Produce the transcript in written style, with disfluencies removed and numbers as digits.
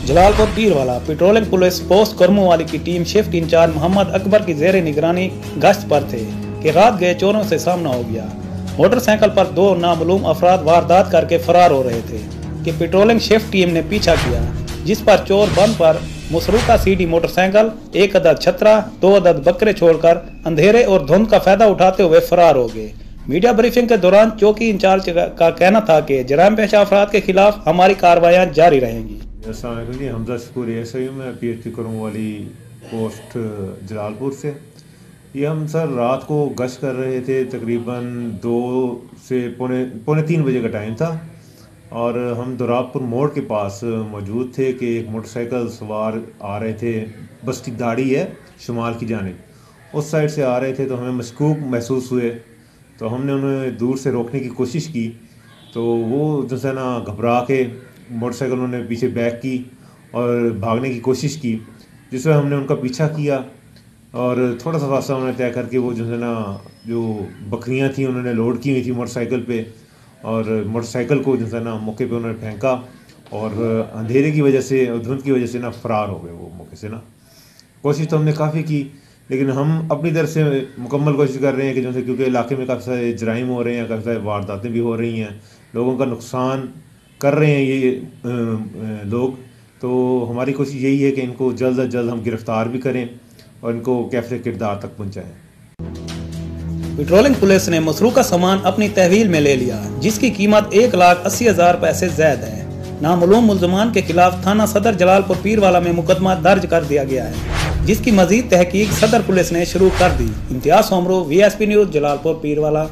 Jalalpur Pirwala patrolling police post Karmuwali की team shift incharge Mohammad Akbar की जेर निगरानी गश्त पर थे कि रात गए चोरों से सामना हो गया। मोटरसाइकिल पर दो नामालूम अफराद वारदात करके फरार हो रहे थे कि पेट्रोलिंग शिफ्ट टीम ने पीछा किया, जिस पर चोर बम पर मसरूका सीडी मोटरसाइकिल, एक अदद छतरा, 2 अदद बकरे छोड़कर अंधेरे और धुंध का फायदा उठाते हुए फरार हो गए। मीडिया ब्रीफिंग के दौरान चौकी इंचार्ज का कहना था कि जराइम पेशा अफराद के खिलाफ हमारी कार्रवाइयाँ जारी रहेंगी। हमजा शकूर एसआई मैं पीएचपी करमूवाली पोस्ट जलालपुर से। ये हम सर रात को गश्त कर रहे थे, तकरीबन 2 से पौने 3 बजे का टाइम था और हम दुराबपुर मोड़ के पास मौजूद थे कि एक मोटरसाइकिल सवार आ रहे थे, बस्ती दाड़ी है शुमाल की जानिब, उस साइड से आ रहे थे तो हमें मशकूक महसूस हुए तो हमने उन्हें दूर से रोकने की कोशिश की तो वो जो है ना घबरा के मोटरसाइकिल उन्होंने पीछे बैक की और भागने की कोशिश की, जिसमें हमने उनका पीछा किया और थोड़ा सा फासला उन्होंने तय करके वो जो है ना जो बकरियां थी उन्होंने लोड की हुई थी मोटरसाइकिल पे और मोटरसाइकिल को जो है ना मौके पे उन्होंने फेंका और अंधेरे की वजह से और धुंध की वजह से ना फरार हो गए वो मौके से ना। कोशिश तो हमने काफ़ी की लेकिन हम अपनी तरफ से मुकम्मल कोशिश कर रहे हैं कि जैसे क्योंकि इलाके में काफ़ी सारे जराइम हो रहे हैं, काफ़ी सारे वारदातें भी हो रही हैं, लोगों का नुकसान कर रहे हैं ये लोग, तो हमारी कोशिश यही है कि इनको जल्द अज जल्द हम गिरफ्तार भी करें और इनको कैफे किरदार तक पहुँचाएँ। पेट्रोलिंग पुलिस ने मसरूका सामान अपनी तहवील में ले लिया, जिसकी कीमत 1,80,000 रुपए से ज्यादा है। नामालूम मुल्ज़मान के खिलाफ थाना सदर जलालपुर पीरवाला में मुकदमा दर्ज कर दिया गया है, जिसकी मजीद तहकीक सदर पुलिस ने शुरू कर दी। Imtiaz Soomro, VSP news, Jalalpur Pirwala.